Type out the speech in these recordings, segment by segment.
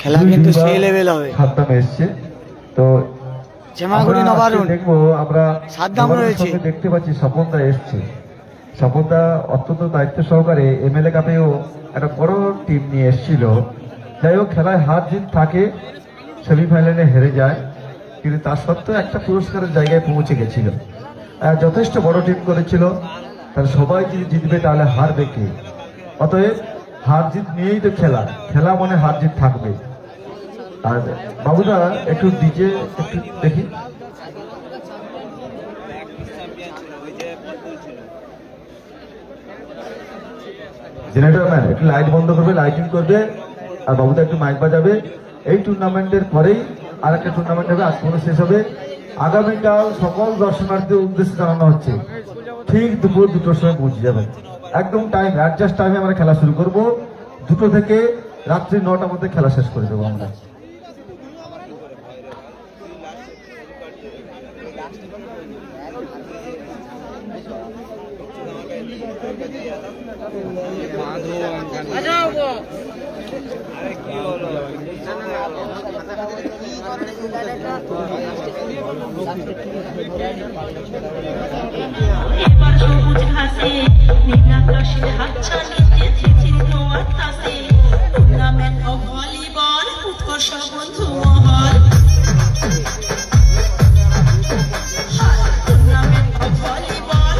খেলা কিন্তু সেই লেভেল হবে। সাদ্দাম এসছে, তো জামাগুড়ি নবারুণ দেখবো আমরা সাদ্দাম রয়েছে, দেখতে পাচ্ছি স্বপনদা এসছে। স্বপনদা অত্যন্ত দায়িত্ব সহকারে এমএলএ কাপেও একটা বড় টিম নিয়ে এসেছিল। যাই হোক, খেলায় হার জিত থাকে, সেমিফাইনালে হেরে যায়, কিন্তু তার সত্ত্বেও একটা পুরস্কারের জায়গায় পৌঁছে গেছিল। যথেষ্ট বড় টিম করেছিল, তাহলে সবাই যদি জিতবে তাহলে হারবে কে? অতএব হার জিত নিয়েই তো খেলা, খেলা মানে হার জিত থাকবে। আর বাবুদা একটু ডিজে একটু দেখি। জেনারেটর ম্যান একটু লাইট বন্ধ করবে, লাইটিং করবে, আর বাবুদা একটু মাইক বাজাবে। এই টুর্নামেন্টের পরেই আর একটা টুর্নামেন্ট হবে, আজ পরে শেষ হবে। আগামীকাল সকল দর্শনার্থীদের উদ্দেশ্যে জানানো হচ্ছে ঠিক দুপুর 2টোর সময় পৌঁছে যাবেন। একদম টাইম অ্যাডজাস্ট টাইমে আমরা খেলা শুরু করব। 2টো থেকে রাত্রি 9টার মধ্যে খেলা শেষ করে দেবো আমরা। এবার সবুজ ঘাসে নীল আকাশের হাতছানি চিহ্ন আকাশে টুর্নামেন্ট অফ ভলিবল উৎকর্ষ বন্ধু মহল। টুর্নামেন্ট অফ ভলিবল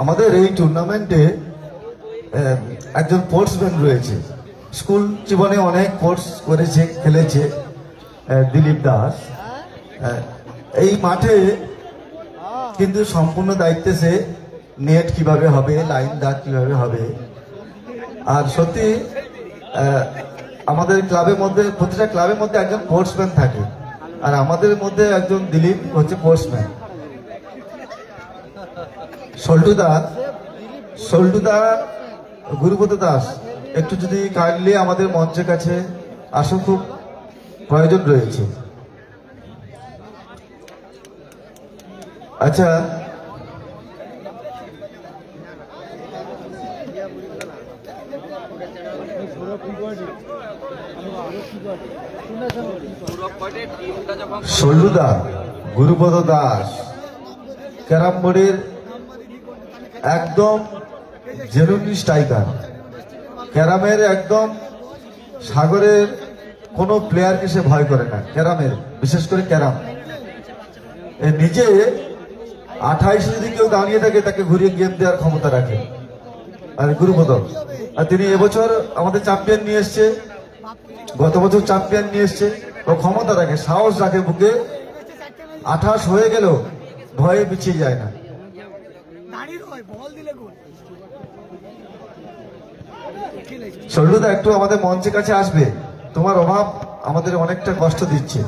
আমাদের এই টুর্নামেন্টে একজন স্পোর্টসম্যান রয়েছে, স্কুল জীবনে অনেক স্পোর্টস করেছে, খেলেছে, দিলীপ দাস। এই মাঠে কিন্তু সম্পূর্ণ দায়িত্বে সে, নেট কিভাবে হবে, লাইন দাগ কিভাবে হবে। আর সত্যি আমাদের ক্লাবের মধ্যে, প্রতিটা ক্লাবের মধ্যে একজন স্পোর্টসম্যান থাকে, আর আমাদের মধ্যে একজন দিলীপ হচ্ছে স্পোর্টসম্যান। সল্টুদা গুরুপদ দাস একটু যদি কাইন্ডলি আমাদের মঞ্চের কাছে আসো, খুব প্রয়োজন রয়েছে। আচ্ছা, সল্টুদা গুরুপদ দাস ক্যারাম বোর্ডের একদম জেনুইন স্ট্রাইকার, ক্যারামের একদম সাগরের কোনো প্লেয়ারকে সে ভয় করে না, ক্যারামের বিশেষ করে ক্যারাম নিজে 28 যদি কেউ দাঁড়িয়ে থাকে তাকে ঘুরিয়ে গেম দেওয়ার ক্ষমতা রাখে। আর গুরুপদ, আর তিনি এবছর আমাদের চ্যাম্পিয়ন নিয়ে এসছে, গত বছর চ্যাম্পিয়ন নিয়ে এসছে। ও ক্ষমতা রাখে, সাহস রাখে বুকে, 28 হয়ে গেল ভয়ে পিছিয়ে যায় না। সল্টুদা একটু আমাদের মঞ্চের কাছে আসবে, তোমার অভাব আমাদের অনেকটা কষ্ট দিচ্ছে।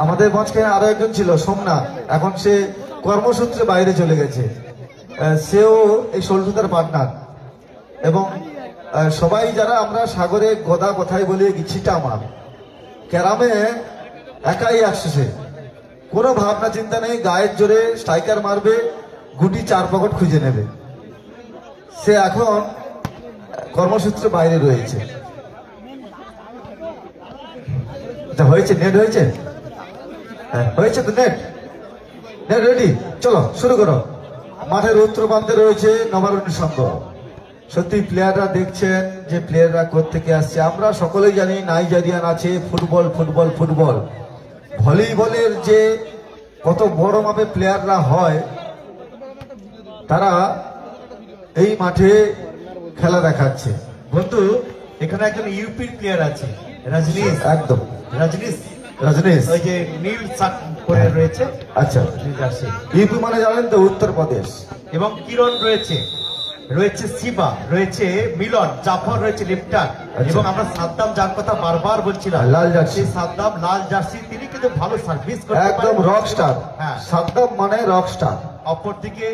আমাদের মঞ্চে আরো একজন ছিল সোমনাথ, এখন সে কর্মসূত্রে বাইরে চলে গেছে, সেও এই সল্টুদার পার্টনার। এবং সবাই যারা আমরা সাগরে গদা কথাই বলি গিছিটা আমার, ক্যারামে একাই আসছে, সে কোনো ভাবনা চিন্তা নেই, গায়ের জোরে স্ট্রাইকার মারবে, গুটি 4 পকেট খুঁজে নেবে। সে এখন কর্মসূত্রে বাইরে রয়েছে। হয়েছে নেট, হয়েছে হয়েছে তো নেট রেডি, চলো শুরু করো। মাঠের উত্তর প্রান্তে রয়েছে নবারুণ সংঘ। সত্যি প্লেয়াররা দেখছেন যে প্লেয়াররা কোত্থেকে আসছে। আমরা সকলেই জানি নাইজেরিয়ান আছে, ফুটবল ফুটবল ফুটবল, ভলিবলের যে কত বড় মাপে প্লেয়াররা হয়, তারা এই মাঠে খেলা দেখাচ্ছে। বন্ধু, এখানে একজন ইউপির প্লেয়ার আছে, রজনীশ। একদম রজনীশ, ওই যে নীল শার্ট পরে রয়েছে। আচ্ছা, ইউপি মানে জানেন তো উত্তরপ্রদেশ। এবং কিরণ রয়েছে শিবা, রয়েছে মিলন, জাফর রয়েছে লিপ্টার। এবং আমরা সাদ্দাম, যার কথা বারবার বলছিলাম, লাল জার্সি, সাদ্দাম লাল জার্সি, তিনি কিন্তু ভালো সার্ভিস করতে পারেন, একদম রক স্টার। হ্যাঁ, সাদ্দাম মানে রক স্টার। অপরদিকে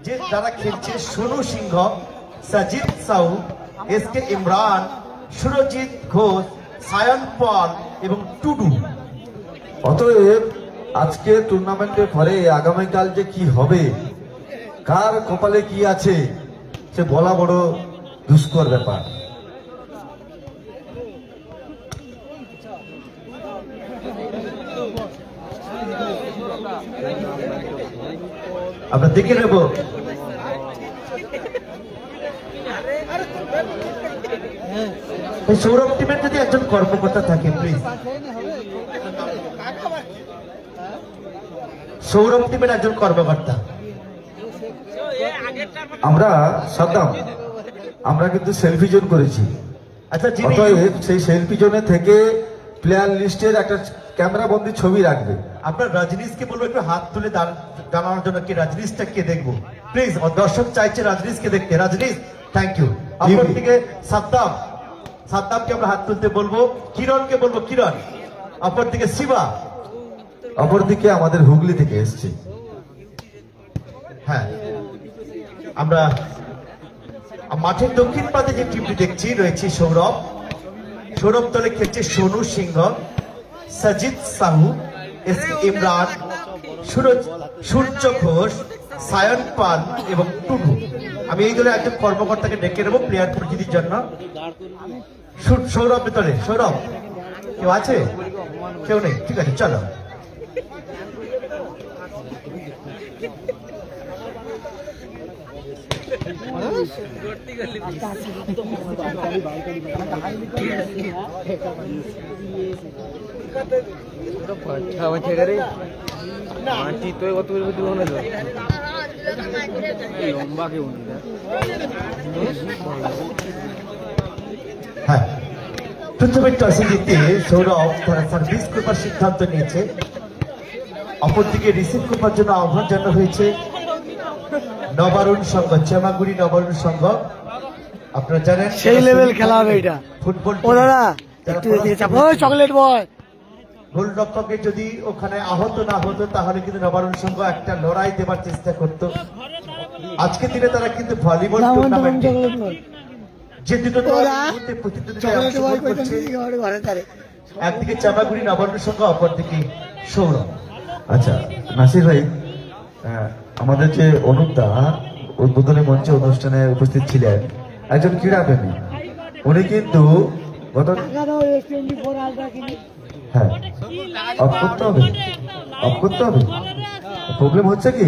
যে যারা খেলছে, সোনু সিংহ, সাজিদ সাউ, এসকে ইমরান, সুরজিৎ ঘোষ, সায়ন পাল এবং টুডু। অতএব আজকে টুর্নামেন্টের পরে আগামীকাল যে কি হবে, কার কপালে কি আছে, সে বলা বড় দুষ্কর ব্যাপার। আমরা দেখে নেব সৌরভ টিমের যদি একজন কর্মকর্তা থাকে, প্লিজ। সৌরভ টিমের একজন কর্মকর্তা। আমরা সাদ্দাম, আমরা কিন্তু সেলফি জোন করেছি। আচ্ছা, অতএব সেই সেলফি জোনে থেকে প্লেয়ার লিস্টের একটা ক্যামেরা বন্দি ছবি রাখবে। আপনার রজনীশকে বলবো একটু হাত তুলে জানানোর জন্য, কি রজনীশটা কে দেখবো প্লিজ। দর্শক চাইছে রজনীশকে দেখতে। Rajneesh, thank you. আপনার থেকে সাদ্দামকে আমরা হাত তুলতে বলবো। কিরণকে বলবো, কিরণ। অপর দিকে শিবা, অপরদিকে আমাদের হুগলি থেকে এসছে। হ্যাঁ, আমরা মাঠের দক্ষিণ প্রান্তে যে টিমটি দেখছি, রয়েছে সৌরভ দলে খেলছে সোনু সিংহ, সাজিদ সাহু, এস ইমরান, সূর্য ঘোষ, সায়ন পাল এবং টুডু। আমি এই দলে একজন কর্মকর্তাকে ডেকে নেবো প্লেয়ার পরিচিতির জন্য। সৌরভ ভিতরে, সৌরভ কেউ আছে? কেউ নেই, ঠিক আছে, চলো। হ্যাঁ, প্রথমে টসে জিতে সৌরভ তারা সার্ভিস করবার সিদ্ধান্ত নিয়েছে। অপরদিকে রিসিভ করবার জন্য আহ্বান জানানো হয়েছে নবারুণ সংঘ, চেমাগুড়ি নবারুণ সংঘ। আপনারা জানেন সেই লেভেল খেলা হবে এটা। ফুটবল। ও দাদা, একটু চকলেট বয়। গোলরক্ষকের যদি ওখানে আহত না হতো তাহলে কিন্তু নবারুণ সংঘ একটা লড়াই দেবার চেষ্টা করত। আজকের দিনে তারা কিন্তু ভলিবল টুর্নামেন্টে যে দুটো দল এই মুহূর্তে প্রতিদ্বন্দ্বিতায় অংশগ্রহণ করছে, একদিকে চাপাগুড়ি নবারুণ সংঘ, অপরদিকে সৌরভ। আচ্ছা নাসির ভাই, আমাদের যে অনুপদা উদ্বোধনী মঞ্চে অনুষ্ঠানে উপস্থিত ছিলেন, একজন ক্রীড়াপ্রেমী। উনি কিন্তু গত হ্যাঁ অফ করতে হবে, অফ করতে হবে, প্রবলেম হচ্ছে কি?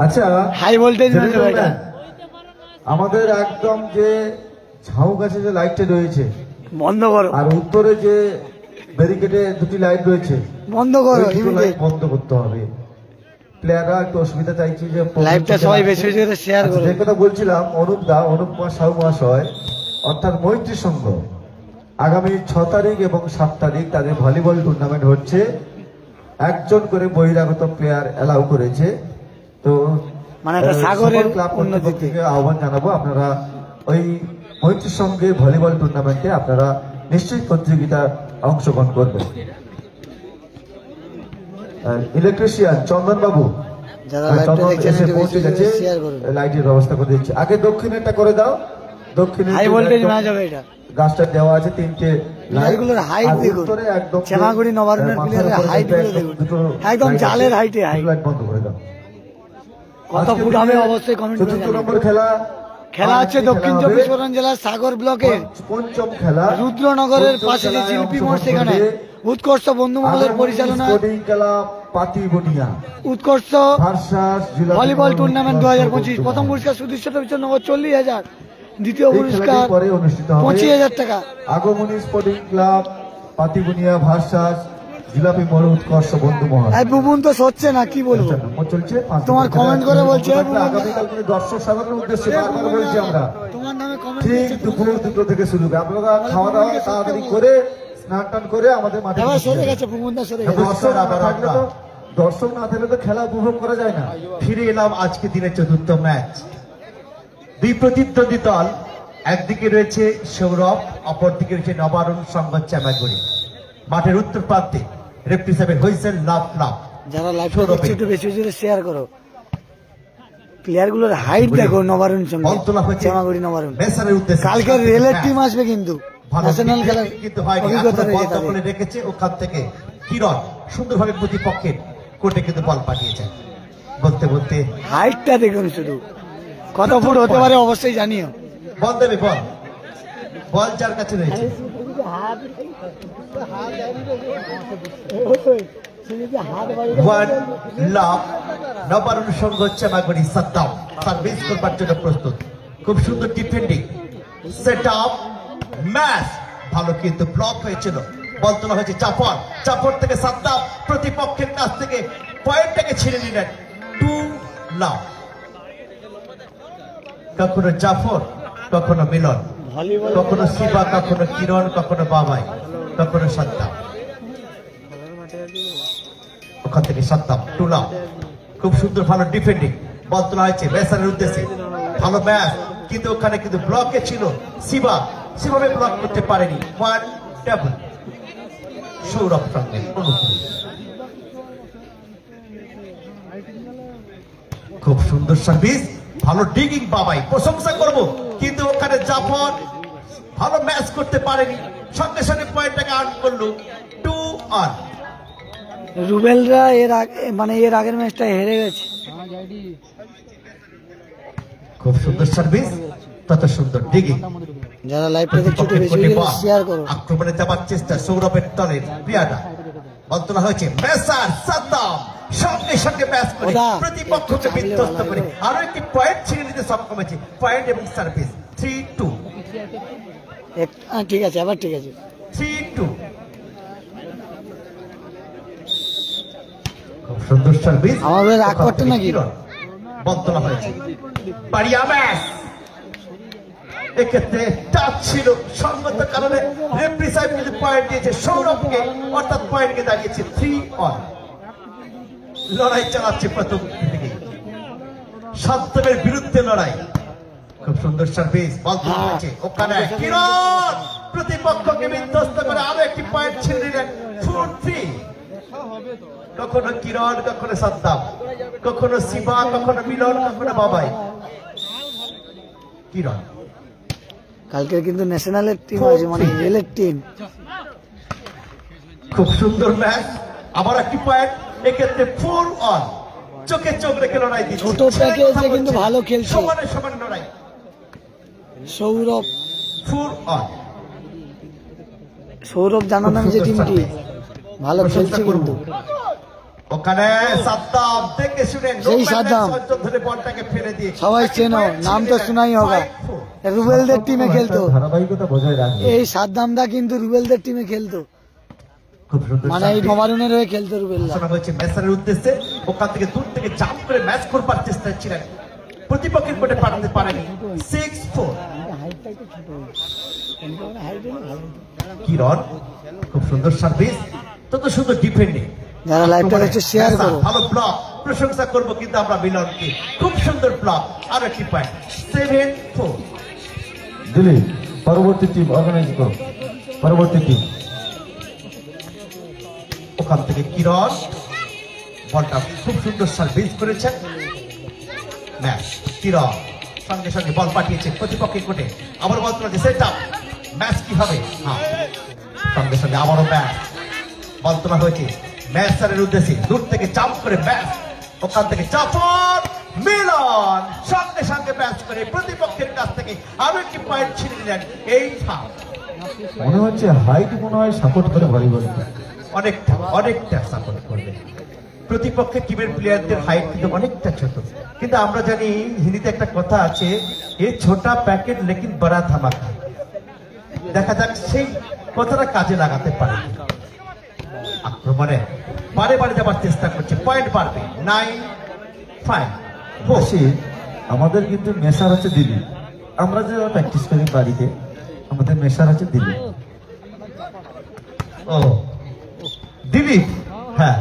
আচ্ছা হাই ভোল্টেজ আমাদের একদম যে ঝাউ গাছে যে লাইটটা রয়েছে বন্ধ করো, আর উত্তরে যে ব্যারিকেডে দুটি লাইট রয়েছে বন্ধ করো, ওই দুটো লাইট বন্ধ করতে হবে। প্লেয়াররা একটু অসুবিধা চাইছি যে লাইভটা সবাই বেশি বেশি করে শেয়ার আচ্ছা, করো। যে কথা বলছিলাম, অনুপ কুমার সাহু মহাশয় অর্থাৎ মৈত্রী সংঘ আগামী 6 তারিখ এবং 7 তারিখ তাদের ভলিবল টুর্নামেন্ট হচ্ছে। একজন করে বহিরাগত প্লেয়ার এলাও করেছে। তো মানে একটা সাগরের ক্লাব উন্নতি থেকে আহ্বান জানাবো, আপনারা ওই মৈত্রী সংঘে ভলিবল টুর্নামেন্টে আপনারা নিশ্চয়ই প্রতিযোগিতা অংশগ্রহণ করবেন। ইলেকট্রিশিয়ান চন্দন বাবু যারা লাইভটা দেখছেন একটু বেশি বেশি শেয়ার করুন। লাইটের ব্যবস্থা করে দিচ্ছি। আগে দক্ষিণেরটা করে দাও। দক্ষিণে হাই ভোল্টেজ ম্যাচ হবে এটা। গাছটা দেওয়া আছে 3টে লাইটগুলোর হাইট দেখুন, চেমাগুড়ি নবারুণের প্লেয়ারের হাইট দেখুন, একদম জালের হাইটে হাইট। লাইট বন্ধ করে দাও। কত ফুট হবে অবশ্যই কমেন্ট করে চতুর্থ জানাবেন। নম্বর খেলা খেলা হচ্ছে দক্ষিণ চব্বিশ পরগনা জেলার সাগর ব্লকের পঞ্চম খেলা রুদ্রনগরের পাশে যে শিল্পী মোড়, সেখানে উৎকর্ষ বন্ধু মহলের পরিচালনায় স্পোর্টিং ক্লাব পাতিবনিয়া উৎকর্ষ ভার্সাস জেলা ভলিবল টুর্নামেন্ট 2025। প্রথম পুরস্কার সুদৃশ্য নগদ 40,000, দ্বিতীয় পুরস্কার পরে অনুষ্ঠিত হবে 25,000 টাকা। আগমনী স্পোর্টিং ক্লাব পাতিবনিয়া ভার্সাস জিলাপি মোড় উৎকর্ষ বন্ধু মহল। এই বুবুন তো সচ্ছে না, কি বলবো? চলছে তোমার comment করে বলছে, আগামীকাল কিন্তু দর্শক সাধারণের উদ্দেশ্যে বারবার বলছি আমরা, তোমার নামে কমেন্ট ঠিক দুপুর 2টো থেকে শুরু হবে। আপনারা খাওয়া দাওয়া তাড়াতাড়ি করে স্নান টান করে আমাদের মাঠে এবার সরে গেছে, বুবুনদা সরে গেছে। দর্শক না থাকলে তো খেলা উপভোগ করা যায় না। ফিরে এলাম আজকে দিনের চতুর্থ ম্যাচ। দুই প্রতিদ্বন্দ্বী দল, একদিকে রয়েছে সৌরভ, অপরদিকে রয়েছে নবারুণ সংঘ চামাগুড়ি। মাঠের উত্তর প্রান্তে রেফারি হিসেবে হয়েছেন লাভ। যারা লাইভটা দেখছে একটু বেশি বেশি করে শেয়ার করো। প্লেয়ার গুলোর হাইট দেখো, নবারুণ সঙ্গে চামাগুড়ি নবারুণ। কালকে রেলের টিম আসবে কিন্তু ন্যাশনাল খেলার কিন্তু হয়নি। অভিজ্ঞতা রয়েছে বল তাদের। রেখেছে ওখান থেকে কিরণ সুন্দরভাবে প্রতিপক্ষের কোর্টে কিন্তু বল পাঠিয়েছে। বলতে বলতে হাইটটা দেখুন, শুধু কত ফুট হতে পারে অবশ্যই জানিও। বল দেবে, বল যার কাছে রয়েছে। One love. Nabarun Sangha Chamaguri Saddam service করবার জন্য প্রস্তুত। খুব সুন্দর ডিফেন্ডিং সেট আপ ম্যাচ, ভালো কিন্তু ব্লক হয়েছিল। বল তোলা হয়েছে চাপড় থেকে সাদ্দাম প্রতিপক্ষের কাছ থেকে পয়েন্টটাকে ছিঁড়ে নিলেন। 2 লাভ। কখনো জাফর, কখনো মিলন, কখনো শিবা, কখনো কিরণ, কখনো বাবাই, কখনো সাদ্দাম। ওখান থেকে সাদ্দাম 2 লাভ। খুব সুন্দর ভালো ডিফেন্ডিং, বল তোলা হয়েছে মেসারের উদ্দেশ্যে। ভালো ম্যাচ, কিন্তু ওখানে কিন্তু ব্লকে ছিল শিবা, সেভাবে ব্লক করতে পারেনি। 1 ডাবল। সৌরভ সঙ্গে খুব সুন্দর সার্ভিস, ভালো ডিগিং বাবাই, প্রশংসা করব। কিন্তু ওখানে জাফর ভালো ম্যাচ করতে পারেনি, সঙ্গে সঙ্গে পয়েন্টটাকে আর্ন করলো। 2 অন। রুবেলরা এর আগের ম্যাচটা হেরে গেছে। খুব সুন্দর সার্ভিস, তত সুন্দর ডিগিং। যারা লাইভটা দেখছে একটু বেশি বেশি করে শেয়ার করো। আক্রমণে যাবার চেষ্টা সৌরভের দলের প্রিয়াটা। বল তোলা হয়েছে মেসার সাদ্দাম সঙ্গে সঙ্গে ম্যাচ করে প্রতিপক্ষকে বিধ্বস্ত করে আরো একটি পয়েন্ট ছিনিয়ে নিতে সক্ষম হয়েছে। পয়েন্ট এবং সার্ভিস 3-2। ঠিক আছে, আবার ঠিক আছে। 3-2। খুব সুন্দর সার্ভিস। আমাদের রাগ করতে নাকি? বল তোলা হয়েছে বাড়িয়া ম্যাচ। এক্ষেত্রে টাচ ছিল, সঙ্গত কারণে রেফারি সাহেব কিন্তু পয়েন্ট দিয়েছে সৌরভকে, অর্থাৎ পয়েন্টকে দাঁড়িয়েছে 3 অন। লড়াই চালাচ্ছে প্রথম দিকে, সাদ্দামের বিরুদ্ধে লড়াই। খুব সুন্দর সার্ভিস, বল তোলা হয়েছে ওখানে কিরণ প্রতিপক্ষকে বিধ্বস্ত করে আরো একটি পয়েন্ট ছিনে নিলেন 4-3। কখনো কিরণ, কখনো সাদ্দাম, কখনো শিবা, কখনো মিলন, কখনো বাবাই। কিরণ কালকে কিন্তু ন্যাশনালের টিম আছে, মানে রেলের টিম। খুব সুন্দর ম্যাচ, আবার একটি পয়েন্ট, এক্ষেত্রে 4-1। চোখে চোখ রেখে লড়াই দিচ্ছে, ছোট প্যাকেজে কিন্তু ভালো খেলছে সমানে সমান লড়াই। সৌরভ 4-1। সৌরভ জানান আমি যে টিমটি ভালো খেলছে কিন্তু। ওখানে সাদ্দাম দেখে শুনে সেই সাদ্দাম ধরে বলটাকে ফেলে দিয়ে সবাই চেনো, নাম তো শোনাই হোগা। রুবেলদের টিমে খেলতো, ধারাবাহিকতা বজায় রাখবে। এই সাদ্দামদা কিন্তু রুবেলদের টিমে খেলতো, খুব সুন্দর মানে এই নবারুণের হয়ে খেলতো রুবেলদা। শোনা হয়েছে ম্যাচের উদ্দেশ্যে ওখান থেকে দূর থেকে জাম্প করে ম্যাচ করবার চেষ্টা ছিলেন, প্রতিপক্ষের কোটে পাঠাতে পারেনি। 6-4। কিরণ খুব সুন্দর সার্ভিস, তত সুন্দর ডিফেন্ডিং। যারা লাইভটা দেখছে শেয়ার করো। ভালো ব্লক, প্রশংসা করব কিন্তু আমরা মিলনকে। খুব সুন্দর ব্লক, আর একটি পয়েন্ট। 7-4। দিলীপ পরবর্তী টিম অর্গানাইজ করো, পরবর্তী টিম। ওখান থেকে কিরণ বলটা খুব সুন্দর সার্ভিস করেছেন। ম্যাচ কিরণ সঙ্গে সঙ্গে বল পাঠিয়েছে প্রতিপক্ষের কোটে, আবার বল তুলেছে সেট আপ। ম্যাচ কি হবে? সঙ্গে সঙ্গে আবারও ম্যাচ, বল তোলা হয়েছে ম্যাচ সারের উদ্দেশ্যে, দূর থেকে জাম্প করে ম্যাচ, ওখান থেকে চাপন মিলন সঙ্গে সঙ্গে ম্যাচ করে প্রতিপক্ষের কাছ থেকে আরো একটি পয়েন্ট ছিনে নিলেন। এই মনে হচ্ছে হাইট মনে হয় সাপোর্ট করে ভলিবল, অনেকটা সাপোর্ট করবে। প্রতিপক্ষের টিমের প্লেয়ারদের হাইট কিন্তু অনেকটা ছোট, কিন্তু আমরা জানি হিন্দিতে একটা কথা আছে, এই ছোটা প্যাকেট লেকিন বড়া ধামাকা। দেখা যাক সেই কথাটা কাজে লাগাতে পারে। আক্রমণে বারে বারে যাবার চেষ্টা করছে, পয়েন্ট বাড়বে। 9-5। আমাদের কিন্তু মেসার হচ্ছে দিলীপ, আমরা যে প্র্যাকটিস করি বাড়িতে, আমাদের মেসার হচ্ছে দিলীপ। ও দিলীপ, হ্যাঁ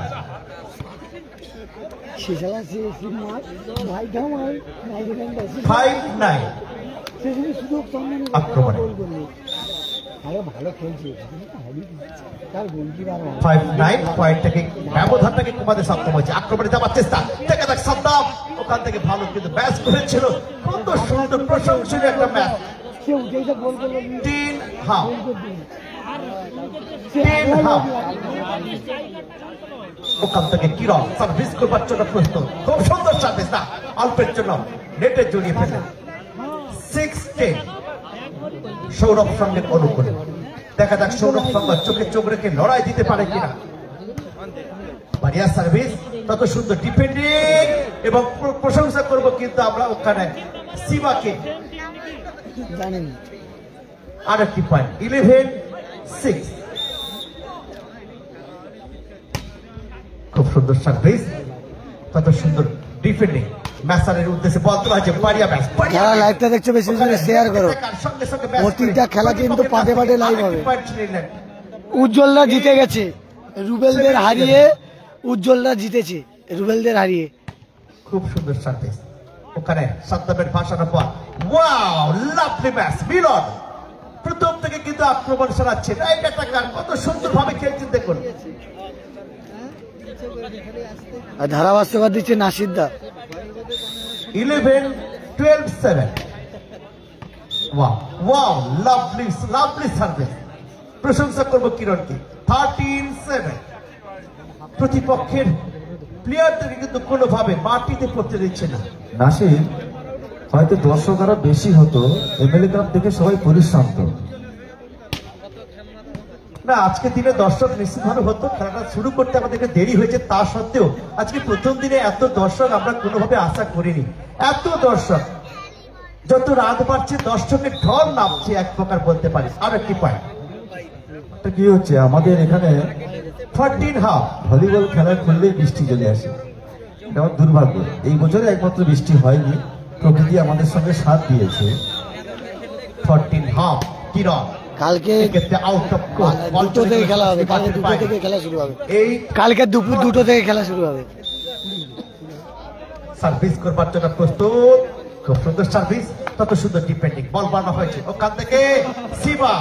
আক্রমণে 5-9 পয়েন্টটাকে ব্যবধানটাকে কমাতে সক্ষম হয়েছে। আক্রমণে যাবার চেষ্টা, দেখা যাক সাদ্দাম ওখান থেকে ভালো কিন্তু ম্যাচ করেছিল। কত সুন্দর প্রশংসনীয় একটা ম্যাচ। 3-1। ওখান থেকে কিরণ সার্ভিস করবার জন্য প্রস্তুত, খুব সুন্দর সার্ভিস, না অল্পের জন্য নেটে জড়িয়ে ফেললেন। 6-10। সৌরভ সঙ্গে অনুকূলে, দেখা যাক সৌরভ সঙ্গে চোখে চোখ রেখে লড়াই দিতে পারে কিনা। বাড়িয়া সার্ভিস, তত সুন্দর ডিফেন্ডিং, এবং প্রশংসা করব কিন্তু আমরা ওখানে শিবাকে। আর একটি পয়েন্ট, 11-6। খুব সুন্দর সার্ভিস, তত সুন্দর ডিফেন্ডিং। ম্যাচারের উদ্দেশ্যে বল তোলা হয়েছে, বাড়িয়া ম্যাচ। যারা লাইভটা দেখছো বেশি বেশি শেয়ার করো, প্রতিটা খেলা কিন্তু পাটে পাটে লাইভ হবে। উজ্জ্বলরা জিতে গেছে, রুবেলদের হারিয়ে উজ্জ্বলরা জিতেছে, রুবেলদের হারিয়ে। খুব সুন্দর সার্ভিস, ওখানে সাদ্দামের ভাষানোর পর ওয়াও লাভলি ম্যাচ। মিলন প্রথম থেকে কিন্তু আক্রমণ চালাচ্ছে, কত সুন্দর ভাবে খেলছেন দেখুন। আর ধারাভাষ্যকার দিচ্ছে নাসিরদা। 11-12-7। ওয়াও লাভলি সার্ভিস, প্রশংসা করবো কিরণকে। 13-7। প্রতিপক্ষের প্লেয়ারদের কিন্তু কোনোভাবে মাটিতে পড়তে দিচ্ছে না। নাসির হয়তো দর্শক আরো বেশি হতো, এমএলএ কাপ দেখে সবাই পরিশ্রান্ত। না, আজকে দিনে দর্শক নিশ্চিত ভাবে হতো, খেলাটা শুরু করতে আমাদেরকে দেরি হয়েছে, তা সত্ত্বেও আজকে প্রথম দিনে এত দর্শক আমরা কোনোভাবে আশা করিনি। এত দর্শক, যত রাত বাড়ছে দর্শকের ঢল নামছে এক প্রকার বলতে পারি। আর একটি পয়েন্ট কি হচ্ছে, আমাদের এখানে 14.5 ভলিবল খেলা খুললেই বৃষ্টি চলে আসে, এটা আমার দুর্ভাগ্য। এই বছরে একমাত্র বৃষ্টি হয়নি, প্রকৃতি আমাদের সঙ্গে সাথ দিয়েছে। 14.5 কিরণ কালকে আউট অফ দুটো থেকে খেলা হবে, কালকে দুটো থেকে খেলা শুরু হবে, কালকে দুপুর 2টো থেকে খেলা শুরু হবে। সার্ভিস করবার জন্য প্রস্তুত, খুব সুন্দর সার্ভিস, তত সুন্দর ডিপেন্ডিং। বল বানানো হয়েছে ওখান থেকে শিবা,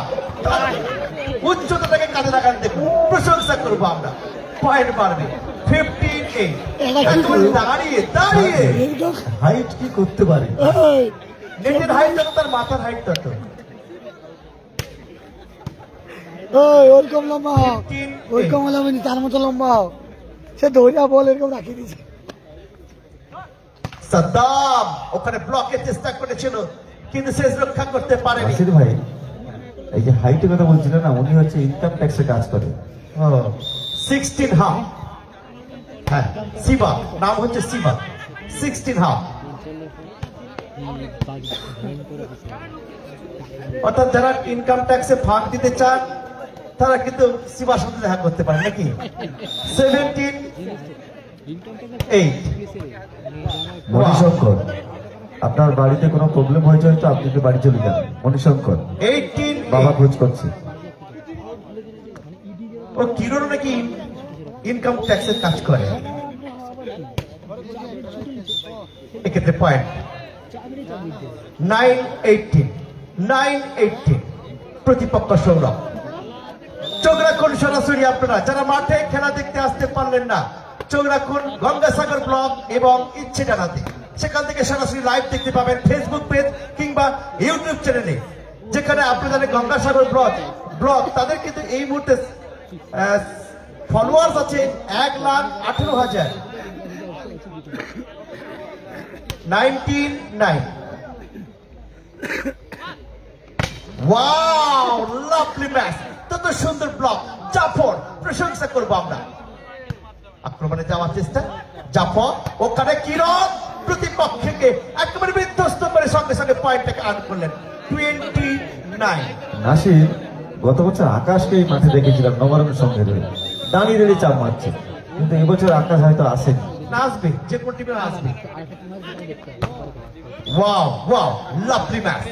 উচ্চতাটাকে কাজে লাগান, দেখুন প্রশংসা করবো আমরা। পয়েন্ট বাড়বে 15-8। দাঁড়িয়ে দাঁড়িয়ে হাইট কি করতে পারে, নেটের হাইট তত তার মাথার হাইট তত। ওরকম লম্বা ওরকম লম্বা তার মতো লম্বা সে দৌড়া বল এরকম রাখিয়ে দিয়েছে। সাদ্দাম ওখানে ব্লকের চেষ্টা করেছিল কিন্তু শেষ রক্ষা করতে পারেনি। নাসির ভাই এই যে হাইটের কথা বলছিলেন না, উনি হচ্ছে ইনকাম ট্যাক্সে কাজ করে। 16 হাফ। হ্যাঁ শিবা, নাম হচ্ছে শিবা। 16 হাফ, অর্থাৎ যারা ইনকাম ট্যাক্সে ফাঁক দিতে চান তারা কিন্তু শিবার সাথে দেখা করতে পারে নাকি। 17-8। মণিশঙ্কর, আপনার বাড়িতে কোনো প্রবলেম হয়েছে হয়তো, আপনি তো বাড়ি চলে যান। মণিশঙ্কর 18। বাবা খোঁজ করছে। ও কিরণ নাকি ইনকাম ট্যাক্সের কাজ করে, এক্ষেত্রে পয়েন্ট 9-18। প্রতিপক্ষ সৌরভ। চোখ রাখুন সরাসরি আপনারা যারা মাঠে খেলা দেখতে আসতে পারলেন না, চোখ রাখুন গঙ্গাসাগর ব্লগ এবং ইচ্ছে জানাতে, সেখান থেকে সরাসরি লাইভ দেখতে পাবেন ফেসবুক পেজ কিংবা ইউটিউব চ্যানেলে, যেখানে আপনাদের গঙ্গাসাগর ব্লগ তাদের কিন্তু এই মুহূর্তে ফলোয়ার্স আছে 1,18,000। 19-9। ওয়াও, লাভলি ম্যাচ, তত সুন্দর ব্লক। জাফর, প্রশংসা করবো আমরা। আক্রমণে যাওয়ার চেষ্টা জাফর, ওখানে কিরণ প্রতিপক্ষকে একেবারে বিধ্বস্ত করে সঙ্গে সঙ্গে পয়েন্টটাকে আর্ন করলেন। 29। নাসির, গত বছর আকাশকে এই মাঠে দেখেছিলাম নবরণের সঙ্গে রয়ে দাঁড়িয়ে দাঁড়িয়ে চাপ মারছে, কিন্তু এবছর আকাশ হয়তো আসেনি। আসবে, যে কোন টিমে আসবে। Wow wow, lovely match.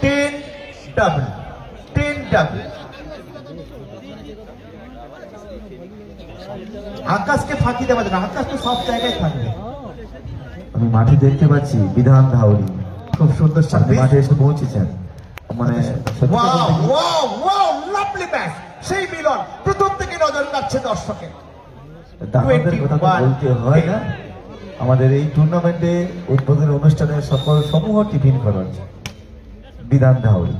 10-10। আকাশকে ফাঁকি দেওয়া যাবে, আকাশ তো সব জায়গায় থাকবে। আমি মাঠে দেখতে পাচ্ছি বিধান ধাউরি খুব সুন্দর আপনি সার্ভিস। মাঠে এসে পৌঁছেছেন, মানে সত্যি কথা ওয়াও বলতে কি, ওয়াও ওয়াও, লাভলি ম্যাচ। সেই মিলন প্রথম থেকে নজর কাটছে দর্শকের। দাদাদের কথা তো বলতে হয় না। আমাদের এই টুর্নামেন্টে উদ্বোধনী অনুষ্ঠানে সকল সমূহ টিফিন খরচ বিধান ধাউরি।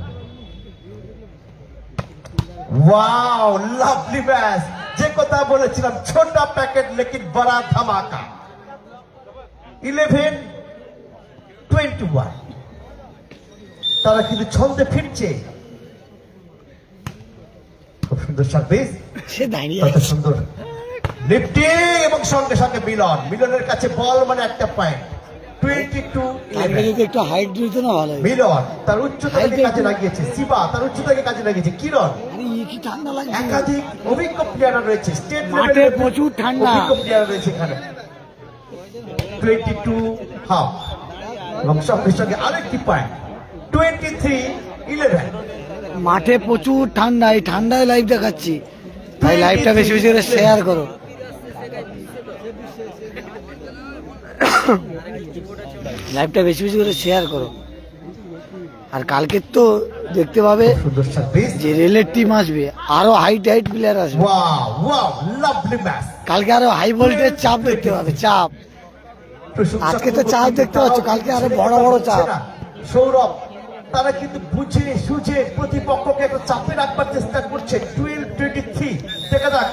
Wow, lovely match. যে কথা বলেছিলাম, ছোটা প্যাকেট লেকিন বড়া ধামাকা। 11-21। তারা কিন্তু ছন্দে ফিরছে। খুব সুন্দর সার্ভিস, সে দাঁড়িয়ে কত সুন্দর লিফটিং এবং সঙ্গে সঙ্গে মিলনের কাছে বল মানে একটা পয়েন্ট। 22-11। যদি একটু হাইট দিত না ভালো। মিলন তার উচ্চতাকে কাজে লাগিয়েছে, শিবা তার উচ্চতাকে কাজে লাগিয়েছে, কিরণ আরে কি ঠান্ডা লাগছে। একাধিক অভিজ্ঞ প্লেয়ার রয়েছে, স্টেট মাঠে প্রচুর ঠান্ডা। অভিজ্ঞ প্লেয়ার রয়েছে এখানে। 22 হাফ এবং সঙ্গে সঙ্গে আরেকটি পয়েন্ট। 23-11। মাঠে প্রচুর ঠান্ডা, এই ঠান্ডায় লাইভ দেখাচ্ছি, তাই লাইভটা বেশি বেশি করে শেয়ার করো। লাইভটা বেশি বেশি করে শেয়ার করো। আর কালকে তো দেখতে পাবে সুন্দর সার্ভিস। যে রেলের টিম আসবে, আরো হাইট প্লেয়ার আসবে। Wow wow, lovely match. কালকে আরো হাই ভোল্টেজ চাপ দেখতে পাবে, চাপ। আজকে তো চাপ দেখতে পাচ্ছ, কালকে আরো বড় বড় চাপ। সৌরভ তারা কিন্তু বুঝে সুঝে প্রতিপক্ষকে একটু চাপে রাখবার চেষ্টা করছে। 12-23। দেখা যাক,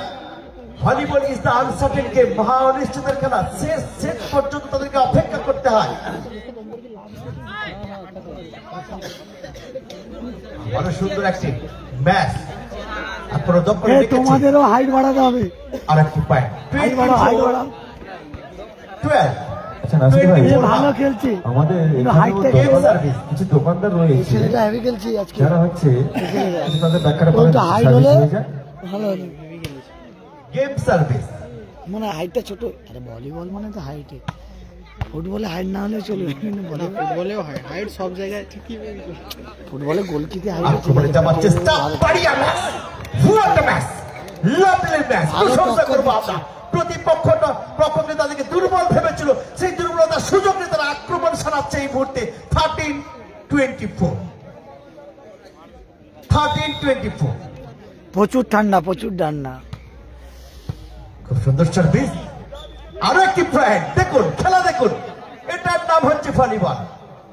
volleyball is the uncertain game, মহা অনিশ্চিতের খেলা। শেষ পর্যন্ত তাদেরকে অপেক্ষা করতে হয়। অনেক সুন্দর একটি ম্যাচ। আপনারা দক্ষ তোমাদেরও হাইট বাড়াতে হবে। আর একটি পয়েন্ট। হাইট বাড়াও, হাইট বাড়াও। 12। আচ্ছা নাসির ভাই, ভালো খেলছে আমাদের হাইটটা কিছু দোকানদার রয়েছে ছেলেটা হেভি খেলছে আজকে। যারা হচ্ছে তাদের ব্যাখ্যাটা ওই তো হাইট হলে হয়ে যায়। ভালো হলো। Game service. মানে হাইটটা ছোট। আরে ভলিবল মানে তো হাইটে, ফুটবলে হাইট না হলে চলবে, কিন্তু ফুটবলেও হাইট সব জায়গায় ঠিকই। ফুটবলে গোলকিতে হাইট আক্রমণে যাওয়ার চেষ্টা, বাড়িয়া match. What a match, lovely match. প্রশংসা করব আমরা। প্রতিপক্ষকে তাদেরকে দুর্বল ভেবেছিল, সেই দুর্বলতার সুযোগ নিয়ে তারা আক্রমণ সারাচ্ছে এই মুহূর্তে। 13-24। 13-24। প্রচুর ঠান্ডা, প্রচুর ঠান্ডা। খুব সুন্দর সার্ভিস, আরো একটি পয়েন্ট। দেখুন খেলা দেখুন, এটার নাম হচ্ছে ভলিবল।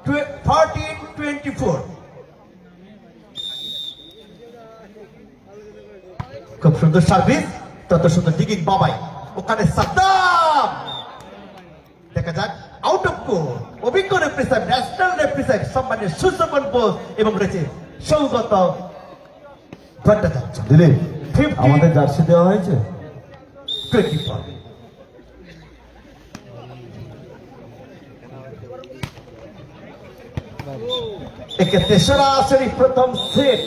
13-24। খুব সুন্দর সার্ভিস, তত সুন্দর ডিগিং বাবাই, ওখানে সাদ্দাম। দেখা যাক আউট অফ কোর্ট, অভিজ্ঞ রেফারি, ন্যাশনাল রেফারি সম্মানীয় সুশোভন বোস এবং রয়েছে সৌগত ভট্টাচার্য। দিলীপ, আমাদের জার্সি দেওয়া হয়েছে। 24। এক্ষেত্রে সরাসরি প্রথম সেট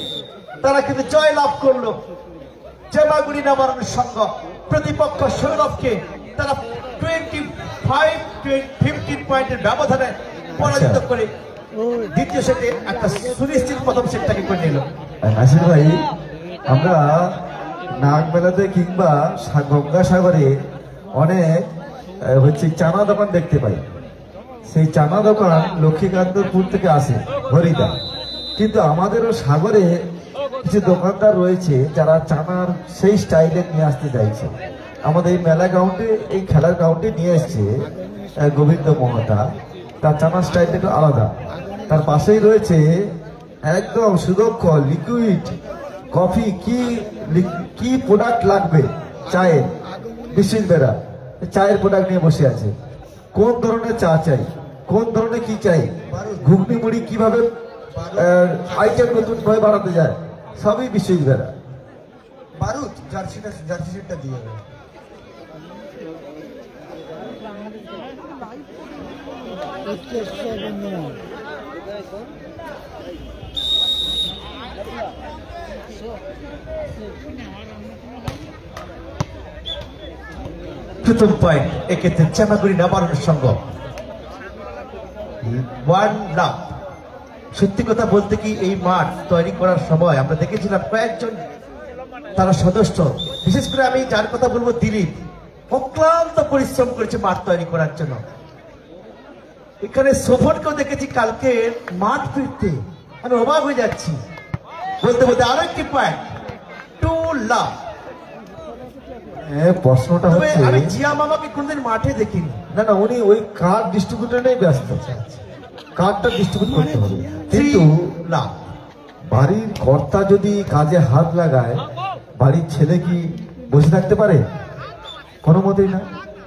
তারা কিন্তু জয় লাভ করলো। জেমাগুড়ি নামানোর সঙ্গ প্রতিপক্ষ সৌরভকে তারা 25-15 পয়েন্টের ব্যবধানে পরাজিত করে দ্বিতীয় সেটে একটা সুনিশ্চিত প্রথম সেটটাকে করে নিল। নাসির ভাই, আমরা নাগমেলাতে কিংবা গঙ্গাসাগরে অনেক হচ্ছে চানা দোকান দেখতে পাই। সেই চানা দোকান লক্ষ্মীকান্তপুর থেকে আসে, হরিদা। কিন্তু আমাদেরও সাগরে কিছু দোকানদার রয়েছে যারা চানার সেই স্টাইলে নিয়ে আসতে চাইছে। আমাদের এই মেলা গ্রাউন্ডে, এই খেলার গ্রাউন্ডে নিয়ে এসছে গোবিন্দ মহাতা। তার চানার স্টাইলটা একটু আলাদা। তার পাশেই রয়েছে একদম সুদক্ষ লিকুইড কফি। কি প্রোডাক্ট লাগবে চায়ের, বিশ্বজিৎ বেরা চায়ের প্রোডাক্ট নিয়ে বসে আছে। কোন ধরনের চা চাই, কোন ধরনের কি চাই, ঘুগনি মুড়ি কিভাবে আইটেম নতুন ভাবে বাড়াতে যায়, সবই বিশ্বজিৎ বেরা। বারুদ জার্সি সেটটা দিয়ে প্রথম পয়েন্ট এক্ষেত্রে চানাগুড়ি নামানোর সঙ্গ 1 লাভ। সত্যি কথা বলতে কি, এই মাঠ তৈরি করার সময় আমরা দেখেছিলাম কয়েকজন তারা সদস্য, বিশেষ করে আমি যার কথা বলবো দিলীপ, অক্লান্ত পরিশ্রম করেছে মাঠ তৈরি করার জন্য। এখানে শোভনকেও দেখেছি কালকে মাঠ ফিরতে, আমি অবাক হয়ে যাচ্ছি। বলতে বলতে আরো একটি পয়েন্ট, 2 লাভ। প্রশ্নটা হচ্ছে, আমি জিয়া মামাকে কোনদিন মাঠে দেখিনি। না, উনি ওই কার্ড ডিস্ট্রিবিউটরে ব্যস্ত, কার্ডটা ডিস্ট্রিবিউট করতে হবে। কিন্তু না, বাড়ির কর্তা যদি কাজে হাত লাগায়, বাড়ির ছেলে কি বসে থাকতে পারে? কোনো মতেই না।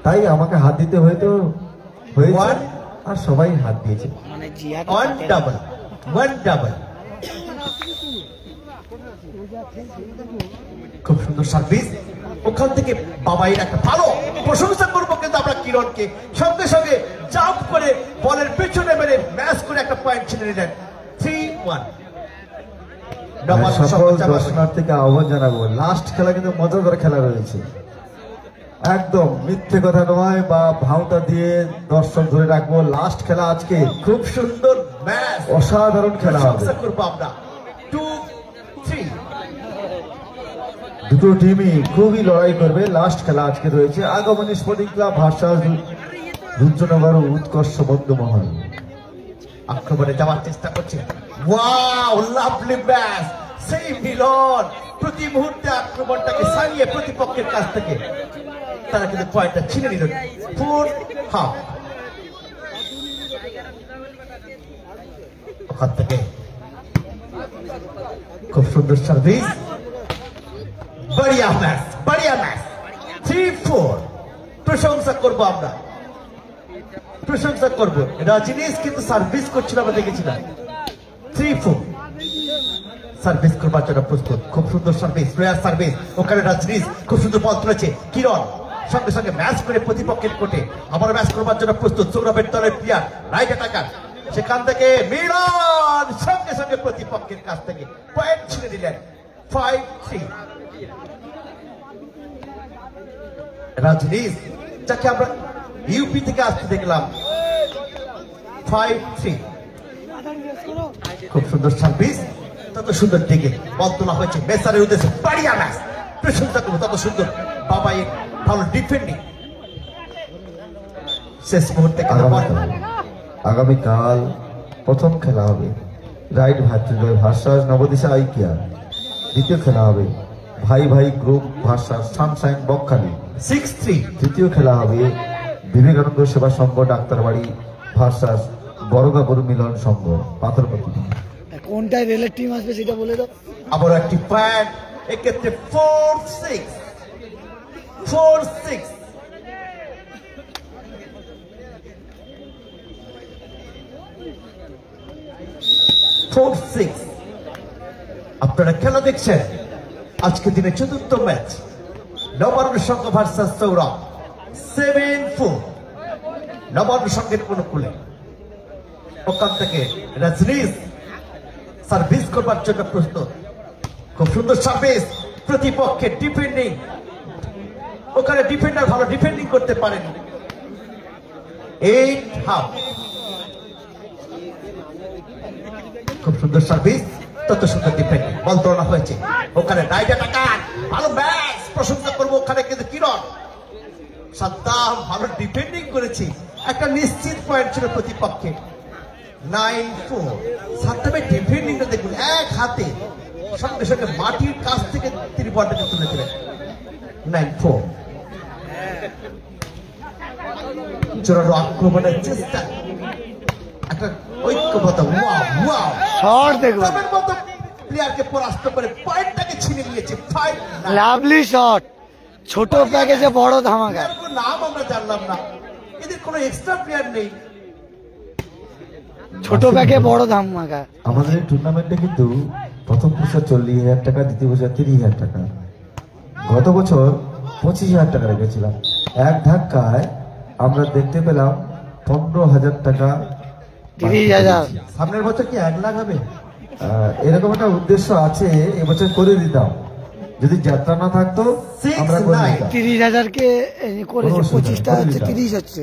তাই আমাকে হাত দিতে হয়তো হয়েছে, আর সবাই হাত দিয়েছে। 1 ডাবল। খুব সুন্দর সার্ভিস, ওখান থেকে বাবাইয়ের একটা ভালো প্রশংসা করবো। কিন্তু আমরা কিরণকে সঙ্গে সঙ্গে জাম্প করে বলের পেছনে মেরে ম্যাচ করে একটা পয়েন্ট ছিনে নিলেন। 3-1। সকল দর্শনার্থীকে আহ্বান জানাবো, লাস্ট খেলা কিন্তু মজাদার খেলা রয়েছে। একদম মিথ্যে কথা নয় বা ভাওতা দিয়ে দর্শক ধরে রাখবো। লাস্ট খেলা আজকে, খুব সুন্দর ম্যাচ, অসাধারণ খেলা হবে। করবো আমরা 2-3। দুটো টিমই খুবই লড়াই করবে। লাস্ট খেলা আজকে রয়েছে আগমনী স্পোর্টিং ক্লাব ভার্সাস রুদ্রনগর উৎকর্ষ বন্ধুমহল। আক্রমণে যাওয়ার চেষ্টা করছে। ওয়াও, লাভলি ম্যাচ, সেই মিলন। প্রতি মুহূর্তে আক্রমণটাকে সারিয়ে প্রতিপক্ষের কাছ থেকে তারা কিন্তু পয়েন্টটা ছিনে নিল। 4 হাফ। ওখান থেকে খুব সুন্দর সার্ভিস, বড়িয়া ম্যাচ। 3-4। প্রশংসা করবো আমরা, প্রশংসা করবো। রাজনীশ কিন্তু সার্ভিস করছিল, আমরা দেখেছিলাম। 3-4 সার্ভিস করবার জন্য প্রস্তুত। খুব সুন্দর সার্ভিস, রয়ার সার্ভিস। ওখানে রাজনীশ খুব সুন্দর বল তুলেছে। কিরণ সঙ্গে সঙ্গে ম্যাচ করে প্রতিপক্ষের কোর্টে আবার ম্যাচ করবার জন্য প্রস্তুত। সৌরভের দলের প্লেয়ার রাইট অ্যাটাকার, সেখান থেকে মিলন সঙ্গে সঙ্গে প্রতিপক্ষের কাছ থেকে পয়েন্ট ছিনে দিলেন। 5-3। রাজনীশ, যাকে আমরা ইউপি থেকে আসতে দেখলাম। 5-3। খুব সুন্দর সার্ভিস, তত সুন্দর দিকে বল তোলা হয়েছে মেসারের উদ্দেশ্যে। বাড়িয়া ম্যাচ, প্রশংসা করবো। তত সুন্দর বাবাই, ভালো ডিফেন্ডিং। শেষ মুহূর্তে আগামীকাল প্রথম খেলা হবে রাইট ভার্সাস নবদিশা আইকিয়া। দ্বিতীয় খেলা হবে ভাই ভাই গ্রুপ ভার্সাস সানশাইন বকখালি। 6-3 তৃতীয় খেলা হবে বিবেকানন্দ সেবা সংঘ ডাক্তারবাড়ি ভার্সাস বড়গাবুর মিলন সংঘ পাথরপতি। কোনটায় রেলের টিম আসবে সেটা বলে দাও। আবার একটি পয়েন্ট, এক্ষেত্রে 4-6 4-6। আপনারা খেলা দেখছেন আজকে দিনের চতুর্থ ম্যাচ নবান্ন সংঘ ভার্সাস সৌরভ। 7-4 নবান্ন সংঘের অনুকূলে। ওখান থেকে রজনীশ সার্ভিস করবার জন্য প্রস্তুত। খুব সুন্দর সার্ভিস, প্রতিপক্ষের ডিফেন্ডিং, ওখানে ডিফেন্ডার ভালো ডিফেন্ডিং করতে পারেন। 8-1/2। খুব সুন্দর সার্ভিস, তত সুন্দর ডিফেন্ডিং, বল তোলা হয়েছে ওখানে। ডাইটা টাকার ভালো ম্যাচ, প্রশংসা করবো ওখানে। কিন্তু কিরণ সাদ্দাম ভালো ডিফেন্ডিং করেছে, একটা নিশ্চিত পয়েন্ট ছিল প্রতিপক্ষে। 9-4। সাদ্দামের ডিফেন্ডিংটা দেখুন, এক হাতে সঙ্গে সঙ্গে মাটির কাছ থেকে তিনি বলটাকে তুলে দিলেন। 9-4। জোরালো আক্রমণের চেষ্টা, একটা ঐক্যবদ্ধ শট দেখুন, প্লেয়ারকে পরাস্ত করে পয়েন্টটাকে ছিনে নিয়েছে। Lovely shot. ছোট প্যাকেজে বড় ধামাকা। নাম আমরা জানলাম না, এদের কোনো এক্সট্রা প্লেয়ার নেই। ছোট প্যাকে বড় ধামাকা। আমাদের এই টুর্নামেন্টে কিন্তু প্রথম পুরস্কার 40,000 টাকা, দ্বিতীয় পুরস্কার 30,000 টাকা। গত বছর 25,000 টাকা রেখেছিলাম। এক ধাক্কায় আমরা দেখতে পেলাম 15,000 টাকা। 30,000। সামনের বছর কি 1 লাখ হবে? এরকম একটা উদ্দেশ্য আছে, এবছর করে দিতাম। যদি যাত্রা না থাকতো আমরা করে দিতাম। 30,000কে করেছে, 25টা হচ্ছে 30 হচ্ছে,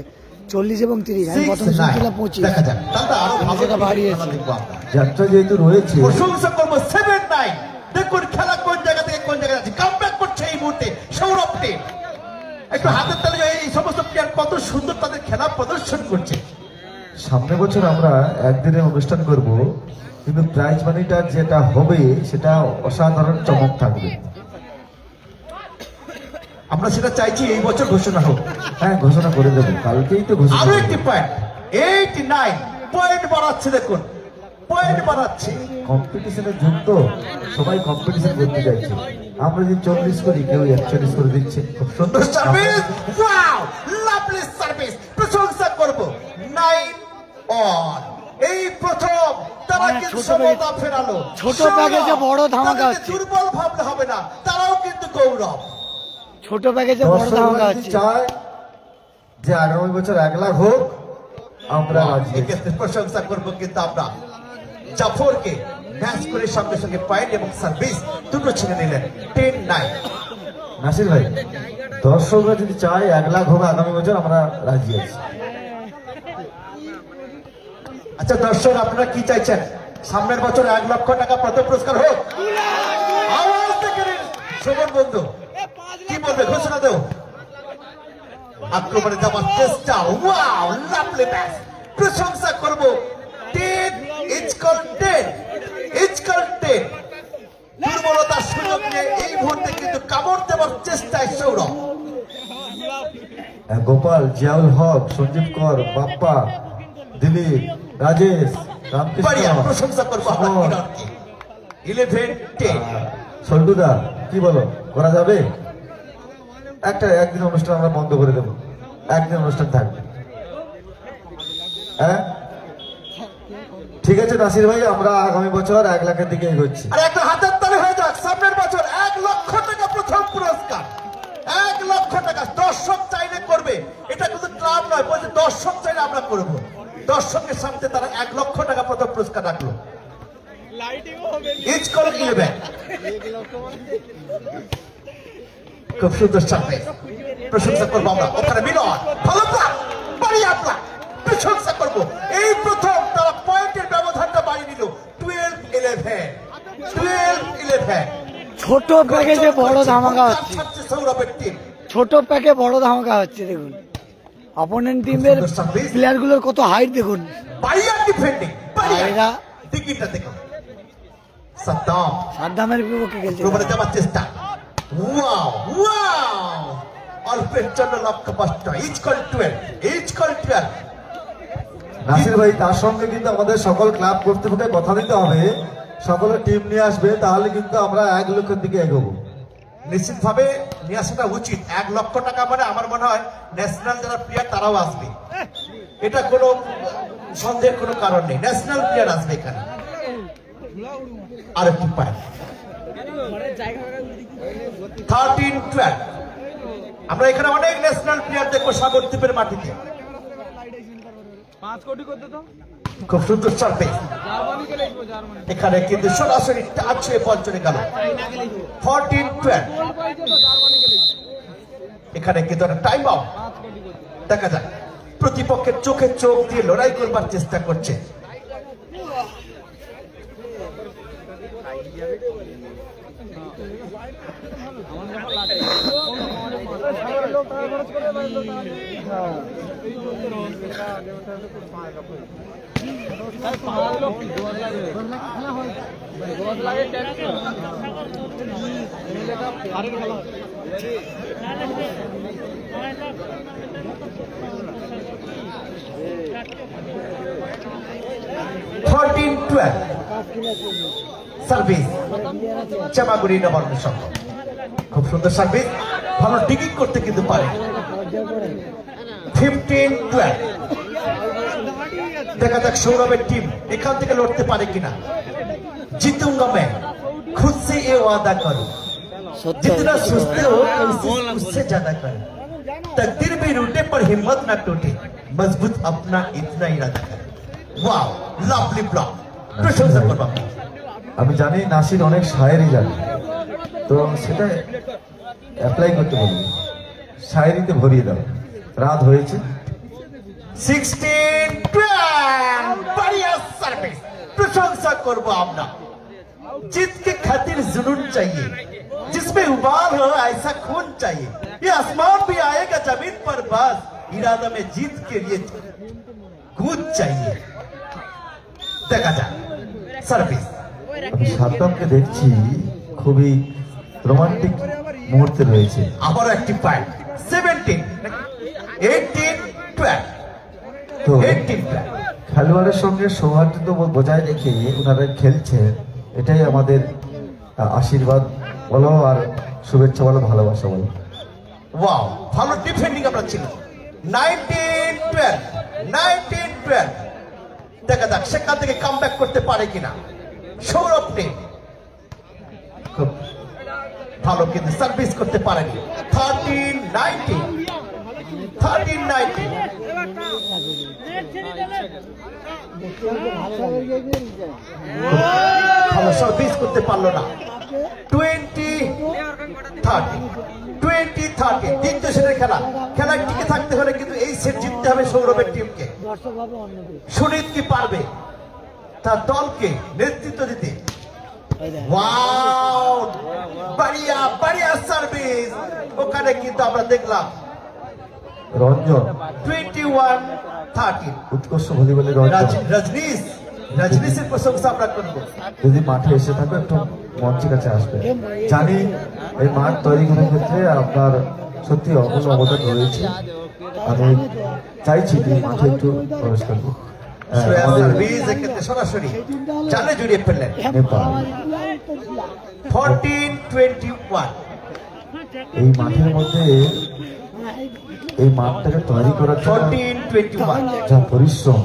40 এবং 30। আমি প্রথম শুনছিলাম 25। দেখা যাক, তাহলে আরো ভালো সেটা বাড়িয়েছে। যাত্রা যেহেতু রয়েছে, প্রশংসা করবো 7-9। দেখুন খেলা কোন জায়গা থেকে কোন জায়গায় আছে, কামব্যাক করছে এই মুহূর্তে সৌরভ টিম। একটু হাতের তালে এই সমস্ত প্লেয়ার কত সুন্দর তাদের খেলা প্রদর্শন করছে। সামনের বছর আমরা একদিনের অনুষ্ঠান করব, কিন্তু প্রাইজ মানিটা যেটা হবে সেটা অসাধারণ চমক থাকবে। আমরা সেটা চাইছি এই বছর ঘোষণা হোক। হ্যাঁ, ঘোষণা করে দেবো, কালকেই তো ঘোষণা। আরো একটি পয়েন্ট, 8-9 পয়েন্ট বাড়াচ্ছে। দেখুন পয়েন্ট বাড়াচ্ছে। কম্পিটিশনের যুগ তো, সবাই কম্পিটিশন করতে চাইছে। আমরা যদি 40 করি, কেউ 41 করে দিচ্ছে। খুব সুন্দর সার্ভিস, ওয়াও লাভলি সার্ভিস, প্রশংসা করব। 9-on। এই প্রথম তারা কিন্তু সমতা ফেরালো। ছোট প্যাকেজে বড় ধামাকা হচ্ছে। দুর্বল ভাবলে হবে না, তারাও কিন্তু গৌরব। ছোট প্যাকেজে বড় ধামাকা হচ্ছে। চায় যে আগামী বছর 1 লাখ হোক, আমরা রাজি। এক্ষেত্রে প্রশংসা করবো কিন্তু আমরা জাফরকে ম্যাচ করে সঙ্গে সঙ্গে পয়েন্ট এবং সার্ভিস দুটো ছিনে নিলেন। 10-9। নাসির ভাই, দর্শকরা যদি চায় 1 লাখ হোক আগামী বছর, আমরা রাজি আছি। আচ্ছা দর্শক, আপনারা কি চাইছেন? সামনের বছর 1 লক্ষ টাকা প্রথম পুরস্কার হোক? আওয়াজ দেখে নিন শোভন বন্ধু, কি বলবে? ঘোষণা দেও। আক্রমণে যাওয়ার চেষ্টা, ওয়াও লাভলি ম্যাচ, প্রশংসা করব। 10 দুর্বলতার সুযোগ নিয়ে এই মুহূর্তে কিন্তু কামড় দেওয়ার চেষ্টায় সৌরভ। গোপাল, জিয়াউল হক, সঞ্জীব কর, বাপ্পা, দিলীপ, রাজেশ, রামকৃষ্ণ, প্রশংসা করবো আমরা কিরণকে। 11-10। সল্টুদা, কি বলো, করা যাবে? একদিন অনুষ্ঠান আমরা বন্ধ করে দেবো, একদিন অনুষ্ঠান থাকবে। হ্যাঁ ঠিক আছে নাসির ভাই, আমরা আগামী বছর 1 লাখের দিকে এগোচ্ছি। আর একটা হাতের তালে হয়ে যাক, সামনের বছর 1 লক্ষ টাকা প্রথম পুরস্কার। 1 লক্ষ টাকা দর্শক চাইলে করবে, এটা কিন্তু ক্লাব নয়, বলছে দর্শক চাইলে আমরা করব। দর্শকের সামনে তারা 1 লক্ষ টাকা প্রথম পুরস্কার রাখলো। খুব সুন্দর সাথে প্রশংসা করবো আমরা। ওখানে মিলন ভালো প্রশংসা করবো। এই প্রথম তারা পয়েন্টের ব্যবধানটা বাড়িয়ে নিল। 12-11। ছোট প্যাকেজে বড় ধামাকা হচ্ছে। সৌরভের টিম ছোট প্যাকে বড় ধামাকা হচ্ছে। দেখুন অপোনেন্ট টিমের প্লেয়ার গুলোর কত হাইট দেখুন। বাড়িয়া ডিফেন্ডিং, এরা টিকিটটা দেখুন। সাদ্দামের বিপক্ষে খেলছে। প্রবলে যাবার চেষ্টা, ওয়াও ওয়াও, অল্পের জন্য লক্ষ্যভ্রষ্ট। Is call 12, is call 12। Nasir ভাই, তার সঙ্গে কিন্তু আমাদের সকল ক্লাব কর্তৃপক্ষকে কথা দিতে হবে, সকলের টিম নিয়ে আসবে, তাহলে কিন্তু আমরা 1 লক্ষের দিকে এগোবো। নিশ্চিত ভাবে নিয়ে আসাটা উচিত। 1 লক্ষ টাকা মানে আমার মনে হয় ন্যাশনাল যারা প্লেয়ার তারাও আসবে, এটা কোনো সন্দেহের কোনো কারণ নেই। ন্যাশনাল প্লেয়ার আসবে এখানে। আরেকটি পয়েন্ট, 13-12। আমরা এখানে অনেক ন্যাশনাল প্লেয়ার দেখবো সাগরদ্বীপের মাটিতে। খুব সুন্দর সার্ভে, এখানে কিন্তু সরাসরি টাচ হয়ে বল চলে গেল। 14-12, এখানে কিন্তু টাইম আউট। দেখা যাক, প্রতিপক্ষের চোখে চোখ দিয়ে লড়াই করবার চেষ্টা করছে। সার্ভিস চামাগুড়ি নবান্ন সংঘ, খুব সুন্দর সার্ভিস, ভালো ডিগিং করতে কিন্তু পারে। 15-12, দেখা যাক সৌরভের টিম এখান থেকে লড়তে পারে কিনা। जीतूंगा मैं, खुद से ये वादा करूं, जितना सुस्ते हो उससे ज्यादा करो, तकदीर भी रूठे पर हिम्मत ना टूटे, मजबूत अपना इतना इरादा करो। वाओ, लवली ब्लॉक, प्रशंसा करबো। আমি জানি নাসির অনেক শায়েরি জানে, তো সেটা অ্যাপ্লাই করতে বলবো, শায়েরিতে ভরিয়ে দাও। রাত হয়েছে। 16-12, बढ़िया सर्विस, प्रशंसा करबो আমরা। जीत के खातिर जुनून चाहिए, जिसमें उबाल हो ऐसा खून चाहिए, ये आसमान भी आएगा जमीन पर, बस इरादा में जीत के लिए कूद चाहिए। দেখা যাক সার্ভিস। আমি সাদ্দামকে দেখছি খুবই রোমান্টিক মুহূর্তে রয়েছে। আবার একটি পয়েন্ট। 17-18-12, তো 18-12। খেলোয়াড়ের সঙ্গে সৌহার্দ্য বজায় রেখে ওনারা খেলছেন, এটাই আমাদের আশীর্বাদ বলো আর শুভেচ্ছা বলো, ভালোবাসা বলো। ওয়াও, ভালো ডিফেন্ডিং আমরা ছিল। 19-12, 19-12, দেখা যাক সেখান থেকে কামব্যাক করতে পারে কিনা সৌরভ টিম। খুব ভালো কিন্তু সার্ভিস করতে পারেনি। 13-19, 13-19, ভালো সার্ভিস করতে পারলো না। 20-30, 20-30, দ্বিতীয় সেটের খেলা। খেলায় টিকে থাকতে হলে কিন্তু এই সেট জিততে হবে সৌরভের টিমকে। সুনীত কি পারবে তার দলকে নেতৃত্ব দিতে? ওয়াও, বাড়িয়া বাড়িয়া সার্ভিস। ওখানে কিন্তু আমরা দেখলাম রঞ্জন 21-30, উৎকর্ষ ভলিবলের রঞ্জন। রজনীশের প্রশংসা আমরা করবো। যদি মাঠে এসে থাকবে একটু মঞ্চের কাছে আসবে। জানি এই মাঠ তৈরি করার ক্ষেত্রে আপনার সত্যি অমূল্য অবদান রয়েছে, আমি চাইছি যে মাঠে একটু প্রবেশ করবো। সরাসরি জালে জড়িয়ে ফেললেন। নেপাল 14-21, এই মাঠের মধ্যে এই মাঠটাকে তৈরি করার জন্য 14-21, যা পরিশ্রম,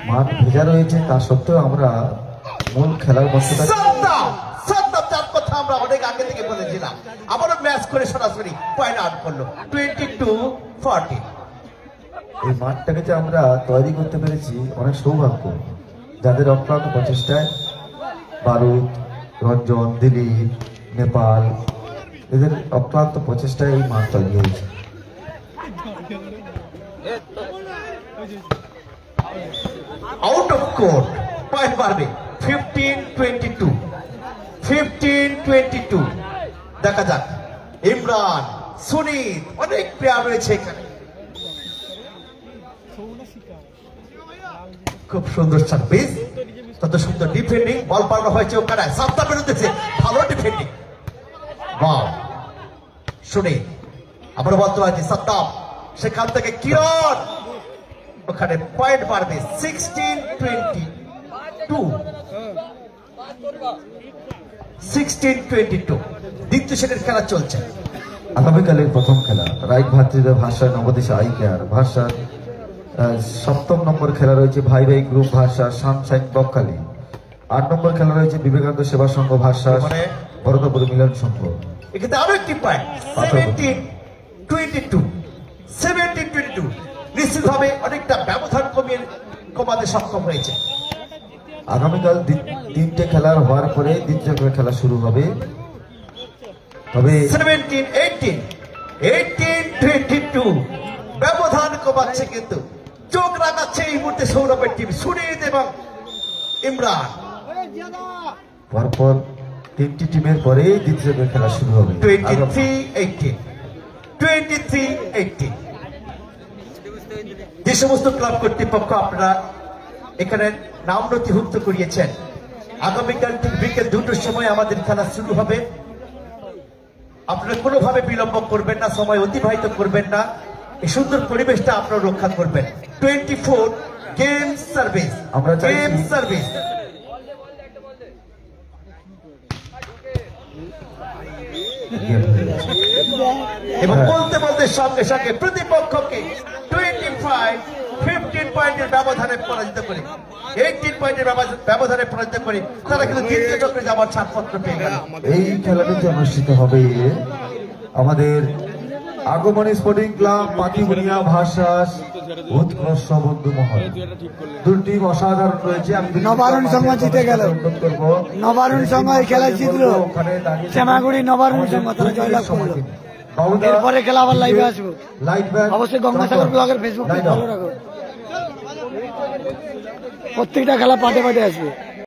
মাঠ ভেজা রয়েছে, তা সত্ত্বেও আমরা মূল খেলার মধ্যে তার কথা আমরা অনেক আগে থেকে বলেছিলাম। আবারও ম্যাচ করে সরাসরি পয়েন্ট আউট করলো। 22-40, এই মাঠটাকে যে আমরা তৈরি করতে পেরেছি অনেক সৌভাগ্য, যাদের অক্লান্ত প্রচেষ্টায় বারুদ, রঞ্জন, দিলীপ, নেপাল, এদের অক্লান্ত প্রচেষ্টায় এই মাঠ তৈরি হয়েছে। আউট অফ কোর্ট পয়েন্ট পারবে। 15-22, 15-22, দেখা যাক ইমরান, সুনীত, অনেক প্লেয়ার রয়েছে এখানে। খুব সুন্দর সার্ভিস, কত সুন্দর ডিফেন্ডিং, বল পাওয়া হয়েছে ওখানে সাত্তার বিরুদ্ধে, ভালো ডিফেন্ডিং। ওয়াও, শুনে আবার বল তোলা হয়েছে সাত্তার, সেখান থেকে কিরণ, ওখানে পয়েন্ট পারবে 16-22। দ্বিতীয় সেটের খেলা চলছে। আগামীকালের প্রথম খেলা রাইট ভাতৃদের ভাষা নবদেশ আই কেয়ার ভাষার 7ম নম্বর খেলা রয়েছে ভাই ভাই গ্রুপ ভাষা সানশাইন বকখালি। 8 নম্বর খেলা রয়েছে বিবেকানন্দ সেবা সংঘ ভাষা বরদাপুর মিলন সংঘ। এখানে আরো একটি পয়েন্ট 17-22 নিশ্চিতভাবে অনেকটা ব্যবধান কমাতে সক্ষম হয়েছে। আগামীকাল 3টে খেলা হওয়ার পরে দ্বিতীয় খেলা শুরু হবে। তবে 17-18-22 ব্যবধান কমাচ্ছে, কিন্তু চোখ রাখাচ্ছে এই মুহূর্তে সৌরভের টিম সুনীল এবং ইমরান। পরপর 3টি টিমের পরে দ্বিতীয় খেলা শুরু হবে। 23-18 যে সমস্ত ক্লাব কর্তৃপক্ষ আপনারা এখানে নাম নথিভুক্ত করিয়েছেন, আগামীকাল ঠিক বিকেল 2টার সময় আমাদের খেলা শুরু হবে। আপনারা কোনোভাবে বিলম্ব করবেন না, সময় অতিবাহিত করবেন না, এই সুন্দর পরিবেশটা আপনারা রক্ষা করবেন। 24 গেম সার্ভিস, আমরা গেম সার্ভিস। এবং বলতে বলতে সঙ্গে সঙ্গে প্রতিপক্ষকে 25-15 পয়েন্টের ব্যবধানে পরাজিত করে, 18 পয়েন্টের ব্যবধানে পরাজিত করে তারা কিন্তু দ্বিতীয় চক্রে যাওয়ার ছাড়পত্র পেয়ে গেল। এই খেলাটি অনুষ্ঠিত হবে আমাদের আগমনী স্পোর্টিং ক্লাব পাতিবুনিয়া ভাষা উৎকর্ষ বন্ধু মহল। দুটি অসাধারণ রয়েছে। আমি নবারুণ সংঘ জিতে গেল। নবারুণ সংঘ এই খেলায় জিতলো, শ্যামাগুড়ি নবারুণ সংঘ তারা জয়লাভ করলো। এরপরে খেলা আবার লাইভে আসবো, অবশ্যই গঙ্গাসাগর ব্লগের ফেসবুক পেজ ফলো রাখো। প্রত্যেকটা খেলা পাটে পাটে আসবে।